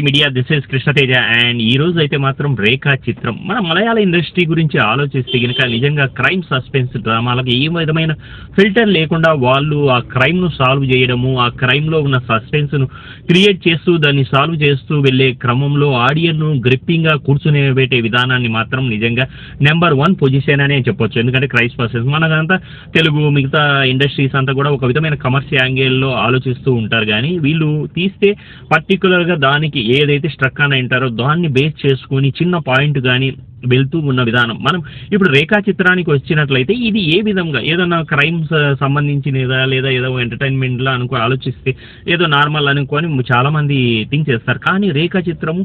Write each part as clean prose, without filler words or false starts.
Media this is Krishna Teja and ఈ రోజు అయితే మాత్రం రేఖా చిత్రం మన మలయాళ ఇండస్ట్రీ గురించి ఆలోచిస్తే కనుక నిజంగా క్రైమ్ సస్పెన్స్ డ్రామాలకు ఏ విధమైన ఫిల్టర్ లేకుండా వాళ్ళు ఆ క్రైమ్ ను సాల్వ్ చేయడము, ఆ క్రైమ్ లో ఉన్న సస్పెన్స్ ను క్రియేట్ చేస్తూ దాన్ని సాల్వ్ చేస్తూ వెళ్ళే క్రమంలో ఆడియన్ ను గ్రిప్పింగ్ గా కూర్చునే పెట్టే విధానాన్ని మాత్రం నిజంగా నెంబర్ 1 పొజిషన్ అనే చెప్పొచ్చు. ఎందుకంటే క్రైమ్ సస్పెన్స్ మనకంతా తెలుగు మిగతా ఇండస్ట్రీస్ అంతా కూడా ఒక విధమైన కమర్షియల్ యాంగిల్లో ఆలోచిస్తూ ఉంటారు, కానీ వీళ్ళు తీస్తే పర్టికులర్ గా దానికి ఏదైతే స్ట్రక్ అని అంటారో దాన్ని బేస్ చేసుకుని చిన్న పాయింట్ కానీ వెళ్తూ ఉన్న విధానం. మనం ఇప్పుడు రేఖా చిత్రానికి వచ్చినట్లయితే ఇది ఏ విధంగా ఏదైనా క్రైమ్స్ సంబంధించినదా లేదా ఏదో ఎంటర్టైన్మెంట్ లా ఆలోచిస్తే ఏదో నార్మల్ అనుకొని చాలా మంది థింక్ చేస్తారు. కానీ రేఖా చిత్రము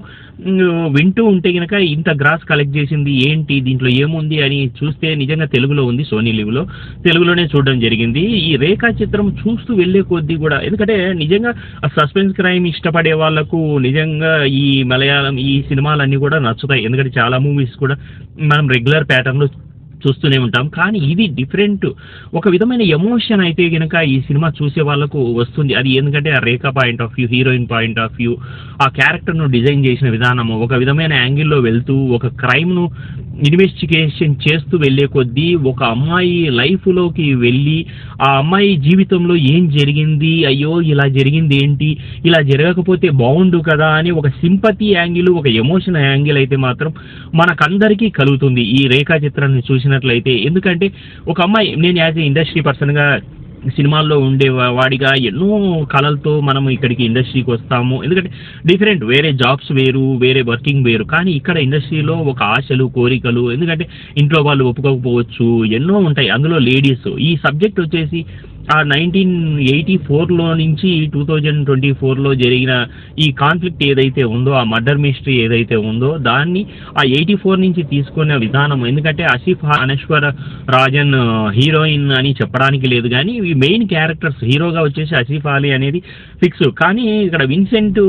వింటూ ఉంటే కనుక ఇంత గ్రాస్ కలెక్ట్ చేసింది ఏంటి, దీంట్లో ఏముంది అని చూస్తే నిజంగా తెలుగులో ఉంది, సోనీ లివ్లో తెలుగులోనే చూడడం జరిగింది. ఈ రేఖా చిత్రం చూస్తూ వెళ్ళే కొద్దీ కూడా ఎందుకంటే నిజంగా సస్పెన్స్ క్రైమ్ ఇష్టపడే వాళ్ళకు నిజంగా ఈ మలయాళం ఈ సినిమాలన్నీ కూడా నచ్చుతాయి. ఎందుకంటే చాలా మూవీస్ కూడా మనం రెగ్యులర్ ప్యాటర్న్లో చూస్తూనే ఉంటాం, కానీ ఇది డిఫరెంట్. ఒక విధమైన ఎమోషన్ అయితే కనుక ఈ సినిమా చూసే వాళ్ళకు వస్తుంది. అది ఎందుకంటే ఆ Rekha point of view, heroine point of view, ఆ క్యారెక్టర్ను డిజైన్ చేసిన విధానము ఒక విధమైన యాంగిల్లో వెళ్తూ ఒక క్రైమ్ను ఇన్వెస్టిగేషన్ చేస్తూ వెళ్ళే కొద్దీ ఒక అమ్మాయి లైఫ్లోకి వెళ్ళి ఆ అమ్మాయి జీవితంలో ఏం జరిగింది, అయ్యో ఇలా జరిగింది ఏంటి, ఇలా జరగకపోతే బాగుండు కదా అని ఒక సింపతి యాంగిల్, ఒక ఎమోషన్ యాంగిల్ అయితే మాత్రం మనకందరికీ కలుగుతుంది ఈ రేఖా చిత్రాన్ని చూసినట్లయితే. ఎందుకంటే ఒక అమ్మాయి, నేను యాజ్ ఏ ఇండస్ట్రీ పర్సన్గా సినిమాల్లో ఉండే వాడిగా ఎన్నో కళలతో మనం ఇక్కడికి ఇండస్ట్రీకి వస్తాము. ఎందుకంటే డిఫరెంట్, వేరే జాబ్స్ వేరు, వేరే వర్కింగ్ వేరు, కానీ ఇక్కడ ఇండస్ట్రీలో ఒక ఆశలు కోరికలు, ఎందుకంటే ఇంట్లో వాళ్ళు ఒప్పుకోకపోవచ్చు, ఎన్నో ఉంటాయి. అందులో లేడీస్ ఈ సబ్జెక్ట్ వచ్చేసి ఆ 1984లో నుంచి 2024లో జరిగిన ఈ కాన్ఫ్లిక్ట్ ఏదైతే ఉందో, ఆ మర్డర్ మిస్టరీ ఏదైతే ఉందో దాన్ని ఆ 84 నుంచి తీసుకునే విధానం. ఎందుకంటే ఆసిఫ్ అనశ్వర రాజన్ హీరోయిన్ అని చెప్పడానికి లేదు, కానీ ఈ మెయిన్ క్యారెక్టర్స్ హీరోగా వచ్చేసి ఆసిఫ్ అలీ అనేది ఫిక్స్. కానీ ఇక్కడ విన్సెంట్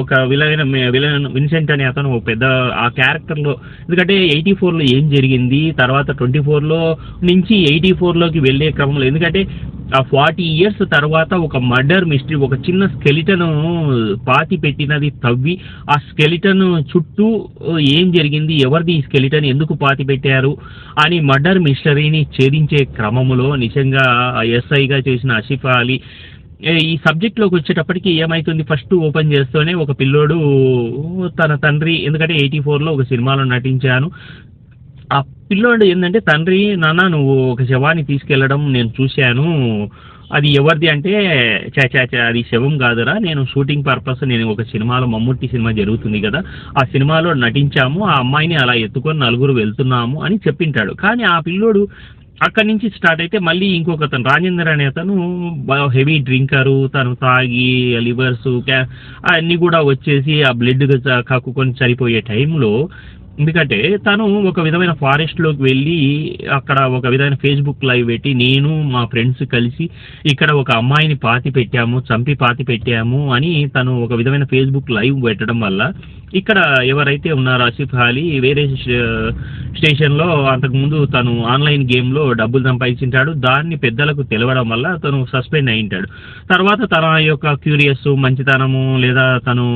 ఒక విలన్ విన్సెంట్ అనే అతను పెద్ద ఆ క్యారెక్టర్లో, ఎందుకంటే 84లో ఏం జరిగింది, తర్వాత 24లో నుంచి 84లోకి వెళ్ళే క్రమంలో, ఎందుకంటే ఆ 40 years తర్వాత ఒక మర్డర్ మిస్టరీ, ఒక చిన్న స్కెలిటన్ పాతి పెట్టినది తవ్వి ఆ స్కెలిటన్ చుట్టూ ఏం జరిగింది, ఎవరిది ఈ స్కెలిటన్, ఎందుకు పాతి పెట్టారు అని మర్డర్ మిస్టరీని ఛేదించే క్రమంలో నిజంగా ఎస్ఐగా చేసిన ఆసిఫ్ అలీ ఈ సబ్జెక్ట్లోకి వచ్చేటప్పటికి ఏమవుతుంది, ఫస్ట్ ఓపెన్ చేస్తూనే ఒక పిల్లోడు తన తండ్రి, ఎందుకంటే 84లో ఒక సినిమాలో నటించాను, ఆ పిల్లోడు ఏంటంటే తండ్రి, నాన్న నువ్వు ఒక శవాన్ని తీసుకెళ్లడం నేను చూశాను, అది ఎవరిది అంటే చాచా అది శవం కాదురా, నేను షూటింగ్ పర్పస్ నేను ఒక సినిమాలో మమ్ముట్టి సినిమా జరుగుతుంది కదా ఆ సినిమాలో నటించాము, ఆ అమ్మాయిని అలా ఎత్తుకొని నలుగురు వెళ్తున్నాము అని చెప్పింటాడు. కానీ ఆ పిల్లోడు అక్కడి నుంచి స్టార్ట్ అయితే మళ్ళీ ఇంకొక అతను రాజేందర్ అనే అతను హెవీ డ్రింకరు, తను తాగి లివర్స్ అన్నీ కూడా వచ్చేసి ఆ బ్లడ్ కక్కుకొని చనిపోయే టైంలో, ఎందుకంటే తను ఒక విధమైన ఫారెస్ట్లోకి వెళ్ళి అక్కడ ఒక విధమైన ఫేస్బుక్ లైవ్ పెట్టి నేను మా ఫ్రెండ్స్ కలిసి ఇక్కడ ఒక అమ్మాయిని చంపి పాతి పెట్టాము అని తను ఒక విధమైన ఫేస్బుక్ లైవ్ పెట్టడం వల్ల ఇక్కడ ఎవరైతే ఉన్నారో ఆసిఫ్ అలీ వేరే స్టేషన్లో అంతకుముందు తను ఆన్లైన్ గేమ్లో డబ్బులు సంపాదించాడు, దాన్ని పెద్దలకు తెలవడం వల్ల తను సస్పెండ్ అయింటాడు. తర్వాత తన యొక్క క్యూరియస్ మంచితనము లేదా తను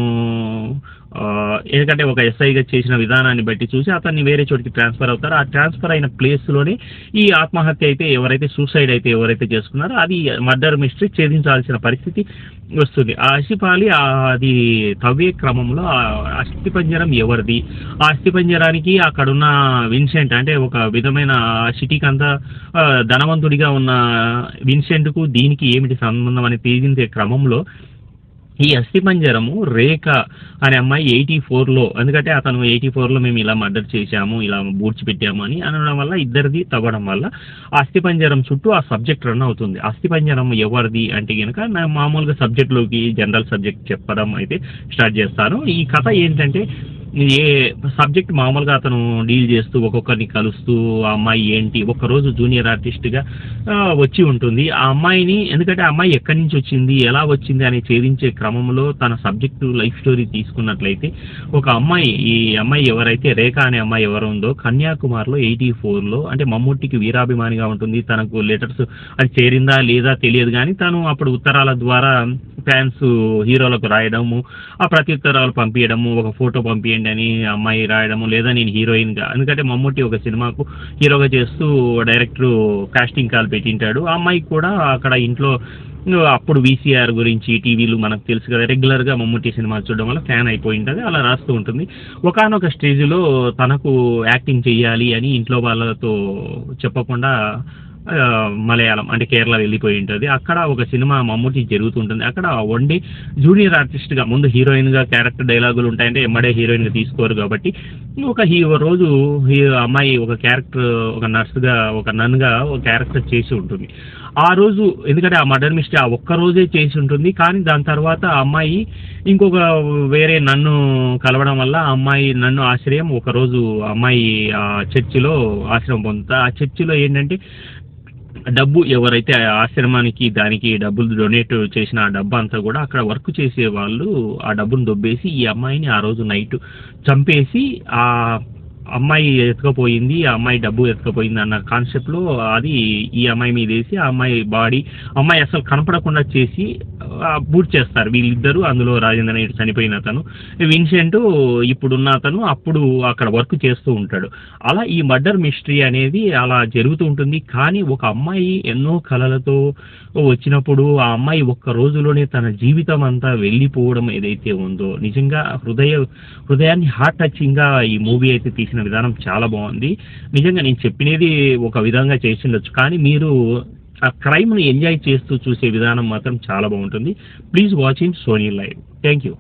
ఎందుకంటే ఒక ఎస్ఐగా చేసిన విధానాన్ని బట్టి చూసి అతన్ని వేరే చోటికి ట్రాన్స్ఫర్ అవుతారు. ఆ ట్రాన్స్ఫర్ అయిన ప్లేస్లోనే ఈ ఆత్మహత్య అయితే ఎవరైతే సూసైడ్ అయితే ఎవరైతే చేసుకున్నారో అది మర్డర్ మిస్టరీ ఛేదించాల్సిన పరిస్థితి వస్తుంది. ఆ ఆసిఫ్ అలీ అది తవ్వే క్రమంలో ఆ అస్థిపంజరం ఎవరిది, ఆ అస్థిపంజరానికి అక్కడున్న విన్సెంట్ అంటే ఒక విధమైన సిటీకి అంతా ధనవంతుడిగా ఉన్న విన్సెంట్కు దీనికి ఏమిటి సంబంధం అని తీరించే క్రమంలో ఈ అస్థిపంజరము రేఖ అనే అమ్మాయి 84లో, ఎందుకంటే అతను 84లో మేము ఇలా మర్డర్ చేశాము, ఇలా పూడ్చిపెట్టాము అని అనడం వల్ల ఇద్దరిది తవ్వడం వల్ల అస్థిపంజరం చుట్టూ ఆ సబ్జెక్ట్ రన్ అవుతుంది. అస్థిపంజరం ఎవరిది అంటే కనుక నా మామూలుగా సబ్జెక్ట్లోకి జనరల్ సబ్జెక్ట్ చెప్పడం అయితే స్టార్ట్ చేస్తాను. ఈ కథ ఏంటంటే ఏ సబ్జెక్ట్ మామూలుగా అతను డీల్ చేస్తూ ఒక్కొక్కరిని కలుస్తూ ఆ అమ్మాయి ఏంటి ఒక్కరోజు జూనియర్ ఆర్టిస్ట్గా వచ్చి ఉంటుంది. ఆ అమ్మాయిని ఎందుకంటే ఆ అమ్మాయి ఎక్కడి నుంచి వచ్చింది ఎలా వచ్చింది అని ఛేదించే క్రమంలో తన సబ్జెక్టు లైఫ్ స్టోరీ తీసుకున్నట్లయితే ఒక అమ్మాయి ఈ అమ్మాయి ఎవరైతే రేఖ అనే అమ్మాయి ఎవరు ఉందో కన్యాకుమారిలో 84లో అంటే మమ్ముట్టికి వీరాభిమానిగా ఉంటుంది. తనకు లెటర్స్ అది చేరిందా లేదా తెలియదు కానీ తను అప్పుడు ఉత్తరాల ద్వారా ఫ్యాన్స్ హీరోలకు రాయడము ఆ ప్రత్యుత్తరాలు పంపించడము ఒక ఫోటో పంపించండి అని అమ్మాయి రాయడము లేదా నేను హీరోయిన్గా ఎందుకంటే మమ్ముట్టి ఒక సినిమాకు హీరోగా చేస్తూ డైరెక్టర్ కాస్టింగ్ కాల్ పెట్టింటాడు. ఆ అమ్మాయి కూడా అక్కడ ఇంట్లో అప్పుడు వీసీఆర్ గురించి టీవీలు మనకు తెలుసు కదా రెగ్యులర్గా మమ్ముట్టి సినిమాలు చూడడం వల్ల ఫ్యాన్ అయిపోయి ఉంటుంది అలా రాస్తూ ఉంటుంది. ఒకానొక స్టేజ్లో తనకు యాక్టింగ్ చేయాలి అని ఇంట్లో వాళ్ళతో చెప్పకుండా మలయాళం అంటే కేరళ వెళ్ళిపోయి ఉంటుంది. అక్కడ ఒక సినిమా మమ్ముట్టి జరుగుతుంటుంది. అక్కడ వన్ డే జూనియర్ ఆర్టిస్ట్గా ముందు హీరోయిన్గా క్యారెక్టర్ డైలాగులు ఉంటాయంటే ఎమ్మడే హీరోయిన్గా తీసుకోరు కాబట్టి ఒక రోజు అమ్మాయి ఒక క్యారెక్టర్ ఒక నర్స్గా ఒక నన్గా ఒక క్యారెక్టర్ చేసి ఉంటుంది. ఆ రోజు ఎందుకంటే ఆ మర్డర్ మిస్టరీ ఆ ఒక్క రోజే చేసి ఉంటుంది. కానీ దాని తర్వాత ఆ అమ్మాయి ఇంకొక వేరే నన్ను కలవడం వల్ల ఆ అమ్మాయి నన్ను ఆశ్రయం ఒకరోజు అమ్మాయి ఆ చర్చిలో ఆశ్రయం పొందుతా. ఆ చర్చిలో ఏంటంటే డబ్బు ఎవరైతే ఆశ్రమానికి దానికి డబ్బులు డొనేట్ చేసిన ఆ డబ్బు అంతా కూడా అక్కడ వర్క్ చేసే వాళ్ళు ఆ డబ్బును దొబ్బేసి ఈ అమ్మాయిని ఆ రోజు నైట్ చంపేసి ఆ అమ్మాయి ఎత్తుకపోయింది ఆ అమ్మాయి డబ్బు ఎత్తుకపోయింది అన్న కాన్సెప్ట్లో అది ఈ అమ్మాయి మీద వేసి ఆ అమ్మాయి బాడీ అమ్మాయి అసలు కనపడకుండా చేసి బూట్ చేస్తారు వీళ్ళిద్దరూ. అందులో రాజేంద్ర నాయుడు చనిపోయిన అతను విన్సెంట్ ఇప్పుడున్న అతను అప్పుడు అక్కడ వర్క్ చేస్తూ ఉంటాడు. అలా ఈ మర్డర్ మిస్టరీ అనేది అలా జరుగుతూ ఉంటుంది. కానీ ఒక అమ్మాయి ఎన్నో కళలతో వచ్చినప్పుడు ఆ అమ్మాయి ఒక్క రోజులోనే తన జీవితం అంతా వెళ్ళిపోవడం ఏదైతే ఉందో నిజంగా హృదయాన్ని హార్ట్ టచింగ్గా ఈ మూవీ అయితే తీసిన విధానం చాలా బాగుంది. నిజంగా నేను చెప్పినది ఒక విధంగా చేసి ఉండొచ్చు కానీ మీరు ఆ క్రైమ్ను ఎంజాయ్ చేస్తూ చూసే విధానం మాత్రం చాలా బాగుంటుంది. Please watch in Sony live. Thank you.